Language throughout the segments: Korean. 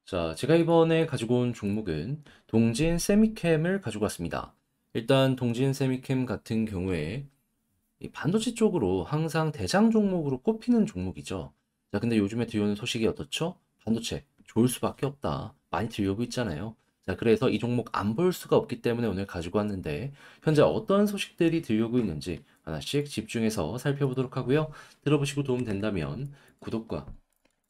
자, 제가 이번에 가지고 온 종목은 동진 세미캠을 가지고 왔습니다. 일단 동진 세미캠 같은 경우에 이 반도체 쪽으로 항상 대장 종목으로 꼽히는 종목이죠. 자, 근데 요즘에 들려오는 소식이 어떻죠? 반도체 좋을 수밖에 없다. 많이 들려오고 있잖아요. 자, 그래서 이 종목 안 볼 수가 없기 때문에 오늘 가지고 왔는데 현재 어떤 소식들이 들려오고 있는지 하나씩 집중해서 살펴보도록 하고요. 들어보시고 도움 된다면 구독과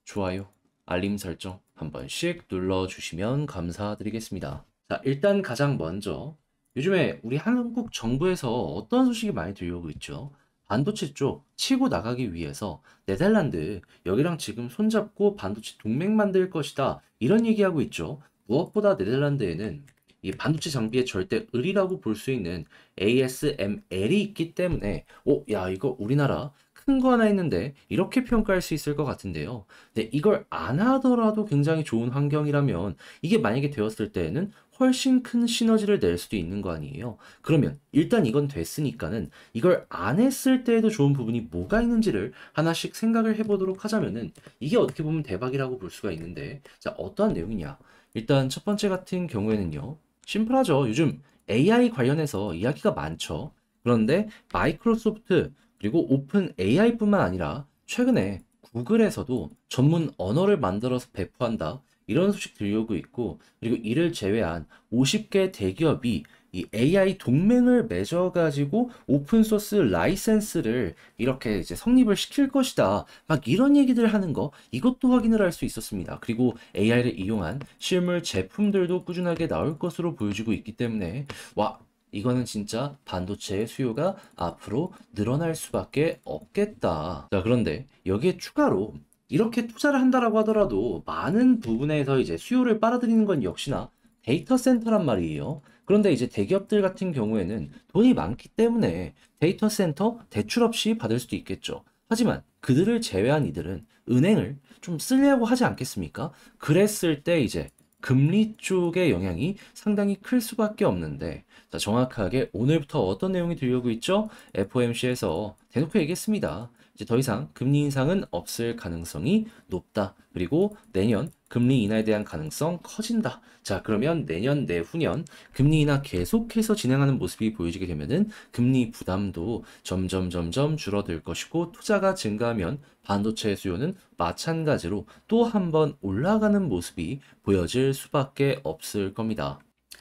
좋아요, 알림 설정 한 번씩 눌러주시면 감사드리겠습니다. 자, 일단 가장 먼저 요즘에 우리 한국 정부에서 어떤 소식이 많이 들려오고 있죠? 반도체 쪽 치고 나가기 위해서 네덜란드 여기랑 지금 손잡고 반도체 동맹 만들 것이다. 이런 얘기하고 있죠. 무엇보다 네덜란드에는 이 반도체 장비의 절대 을이라고 볼 수 있는 ASML이 있기 때문에 야, 이거 우리나라 큰 거 하나 있는데 이렇게 평가할 수 있을 것 같은데요. 근데 이걸 안 하더라도 굉장히 좋은 환경이라면 이게 만약에 되었을 때에는 훨씬 큰 시너지를 낼 수도 있는 거 아니에요. 그러면 일단 이건 됐으니까는 이걸 안 했을 때에도 좋은 부분이 뭐가 있는지를 하나씩 생각을 해보도록 하자면은 이게 어떻게 보면 대박이라고 볼 수가 있는데, 자, 어떠한 내용이냐? 일단 첫 번째 같은 경우에는요. 심플하죠. 요즘 AI 관련해서 이야기가 많죠. 그런데 마이크로소프트 그리고 오픈 AI뿐만 아니라 최근에 구글에서도 전문 언어를 만들어서 배포한다. 이런 소식 들려오고 있고, 그리고 이를 제외한 50개 대기업이 이 AI 동맹을 맺어가지고 오픈소스 라이센스를 이렇게 이제 성립을 시킬 것이다. 막 이런 얘기들 하는 거, 이것도 확인을 할 수 있었습니다. 그리고 AI를 이용한 실물 제품들도 꾸준하게 나올 것으로 보여지고 있기 때문에, 와, 이거는 진짜 반도체의 수요가 앞으로 늘어날 수밖에 없겠다. 자, 그런데 여기에 추가로 이렇게 투자를 한다라고 하더라도 많은 부분에서 이제 수요를 빨아들이는 건 역시나 데이터 센터란 말이에요. 그런데 이제 대기업들 같은 경우에는 돈이 많기 때문에 데이터 센터 대출 없이 받을 수도 있겠죠. 하지만 그들을 제외한 이들은 은행을 좀 쓰려고 하지 않겠습니까? 그랬을 때 이제 금리 쪽의 영향이 상당히 클 수밖에 없는데, 자, 정확하게 오늘부터 어떤 내용이 들려오고 있죠? FOMC에서 대놓고 얘기했습니다. 이제 더 이상 금리 인상은 없을 가능성이 높다. 그리고 내년 금리 인하에 대한 가능성 커진다. 자, 그러면 내년, 내후년 금리 인하 계속해서 진행하는 모습이 보여지게 되면은 금리 부담도 점점 줄어들 것이고, 투자가 증가하면 반도체 수요는 마찬가지로 또 한 번 올라가는 모습이 보여질 수밖에 없을 겁니다.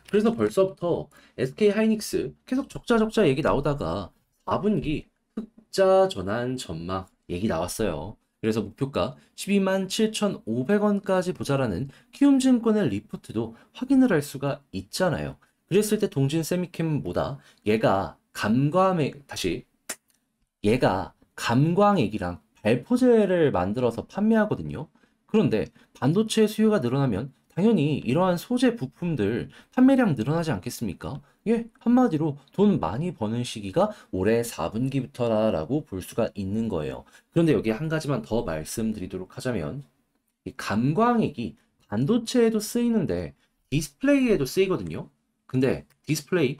그래서 벌써부터 SK 하이닉스 계속 적자 얘기 나오다가 4분기 흑자 전환 전망 얘기 나왔어요. 그래서 목표가 12만 7,500원까지 보자라는 키움증권의 리포트도 확인을 할 수가 있잖아요. 그랬을 때 동진 세미캠은 뭐다? 얘가 감광액이랑 발포제를 만들어서 판매하거든요. 그런데 반도체 수요가 늘어나면 당연히 이러한 소재 부품들 판매량 늘어나지 않겠습니까? 예, 한마디로 돈 많이 버는 시기가 올해 4분기부터라고 볼 수가 있는 거예요. 그런데 여기에 한 가지만 더 말씀드리도록 하자면 이 감광액이 반도체에도 쓰이는데 디스플레이에도 쓰이거든요. 근데 디스플레이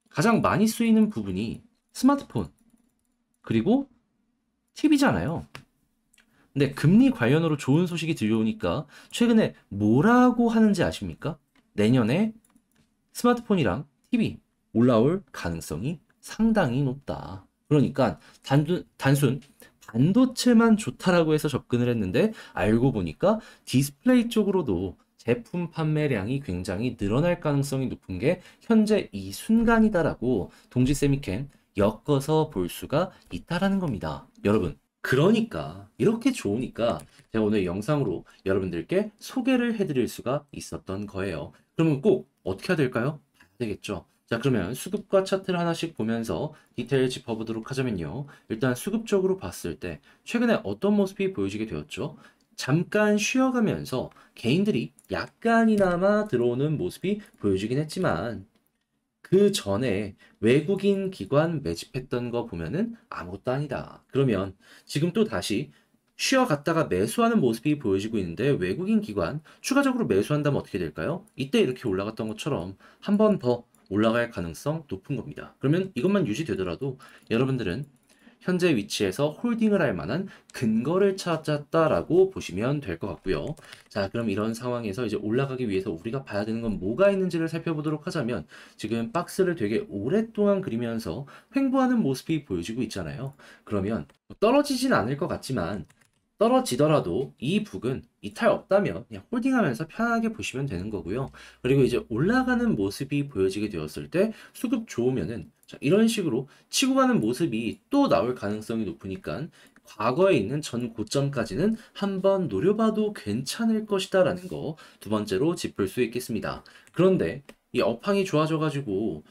가장 많이 쓰이는 부분이 스마트폰 그리고 TV잖아요. 근데 금리 관련으로 좋은 소식이 들려오니까 최근에 뭐라고 하는지 아십니까? 내년에 스마트폰이랑 TV 올라올 가능성이 상당히 높다. 그러니까 단순 반도체만 좋다라고 해서 접근을 했는데 알고 보니까 디스플레이 쪽으로도 제품 판매량이 굉장히 늘어날 가능성이 높은 게 현재 이 순간이다라고 동지세미캔 엮어서 볼 수가 있다라는 겁니다. 여러분, 그러니까 이렇게 좋으니까 제가 오늘 영상으로 여러분들께 소개를 해드릴 수가 있었던 거예요. 그러면 꼭 어떻게 해야 될까요? 봐야 되겠죠. 자, 그러면 수급과 차트를 하나씩 보면서 디테일 짚어보도록 하자면요. 일단 수급적으로 봤을 때 최근에 어떤 모습이 보여지게 되었죠? 잠깐 쉬어가면서 개인들이 약간이나마 들어오는 모습이 보여지긴 했지만 그 전에 외국인 기관 매집했던 거 보면은 아무것도 아니다. 그러면 지금 또 다시 쉬어갔다가 매수하는 모습이 보여지고 있는데 외국인 기관 추가적으로 매수한다면 어떻게 될까요? 이때 이렇게 올라갔던 것처럼 한 번 더 올라갈 가능성 높은 겁니다. 그러면 이것만 유지되더라도 여러분들은 현재 위치에서 홀딩을 할 만한 근거를 찾았다라고 보시면 될 것 같고요. 자, 그럼 이런 상황에서 이제 올라가기 위해서 우리가 봐야 되는 건 뭐가 있는지를 살펴보도록 하자면 지금 박스를 되게 오랫동안 그리면서 횡보하는 모습이 보여지고 있잖아요. 그러면 떨어지진 않을 것 같지만 떨어지더라도 이 북은 이탈 없다면 그냥 홀딩하면서 편하게 보시면 되는 거고요. 그리고 이제 올라가는 모습이 보여지게 되었을 때 수급 좋으면은 자, 이런 식으로 치고 가는 모습이 또 나올 가능성이 높으니까 과거에 있는 전 고점까지는 한번 노려봐도 괜찮을 것이다라는 거 두 번째로 짚을 수 있겠습니다. 그런데 이 업황이 좋아져가지고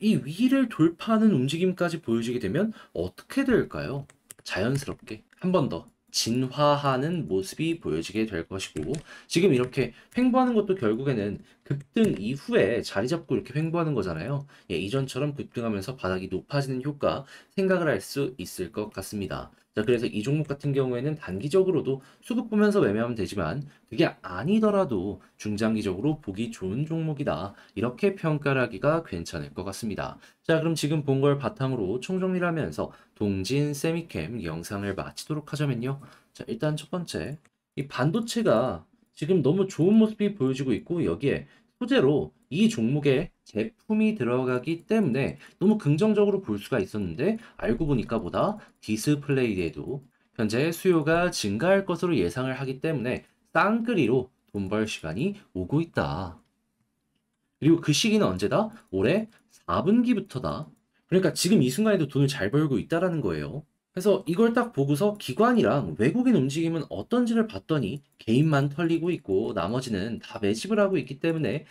이 위를 돌파하는 움직임까지 보여지게 되면 어떻게 될까요? 자연스럽게 한 번 더 진화하는 모습이 보여지게 될 것이고 지금 이렇게 횡보하는 것도 결국에는 급등 이후에 자리 잡고 이렇게 횡보하는 거잖아요. 예, 이전처럼 급등하면서 바닥이 높아지는 효과 생각을 할 수 있을 것 같습니다. 자, 그래서 이 종목 같은 경우에는 단기적으로도 수급 보면서 매매하면 되지만 그게 아니더라도 중장기적으로 보기 좋은 종목이다. 이렇게 평가를 하기가 괜찮을 것 같습니다. 자, 그럼 지금 본 걸 바탕으로 총정리를 하면서 동진 세미캠 영상을 마치도록 하자면요. 자, 일단 첫 번째, 이 반도체가 지금 너무 좋은 모습이 보여지고 있고 여기에 소재로 이 종목에 제품이 들어가기 때문에 너무 긍정적으로 볼 수가 있었는데 알고 보니까 보다 디스플레이에도 현재 수요가 증가할 것으로 예상을 하기 때문에 쌍끌이로 돈 벌 시간이 오고 있다. 그리고 그 시기는 언제다? 올해 4분기부터다. 그러니까 지금 이 순간에도 돈을 잘 벌고 있다라는 거예요. 그래서 이걸 딱 보고서 기관이랑 외국인 움직임은 어떤지를 봤더니 개인만 털리고 있고 나머지는 다 매집을 하고 있기 때문에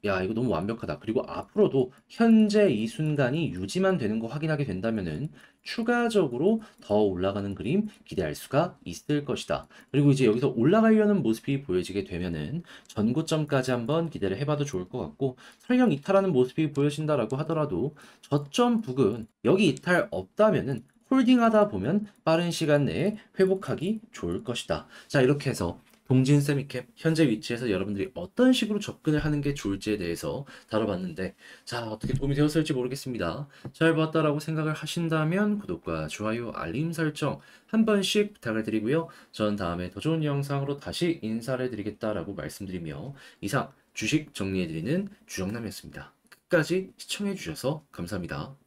야, 이거 너무 완벽하다. 그리고 앞으로도 현재 이 순간이 유지만 되는 거 확인하게 된다면은 추가적으로 더 올라가는 그림 기대할 수가 있을 것이다. 그리고 이제 여기서 올라가려는 모습이 보여지게 되면은 전고점까지 한번 기대를 해봐도 좋을 것 같고 설령 이탈하는 모습이 보여진다라고 하더라도 저점 부근 여기 이탈 없다면은 홀딩하다 보면 빠른 시간 내에 회복하기 좋을 것이다. 자, 이렇게 해서 동진 세미캡 현재 위치에서 여러분들이 어떤 식으로 접근을 하는 게 좋을지에 대해서 다뤄봤는데 자, 어떻게 도움이 되었을지 모르겠습니다. 잘 봤다라고 생각을 하신다면 구독과 좋아요, 알림 설정 한 번씩 부탁을 드리고요. 전 다음에 더 좋은 영상으로 다시 인사를 드리겠다라고 말씀드리며 이상 주식 정리해드리는 주정남이었습니다. 끝까지 시청해주셔서 감사합니다.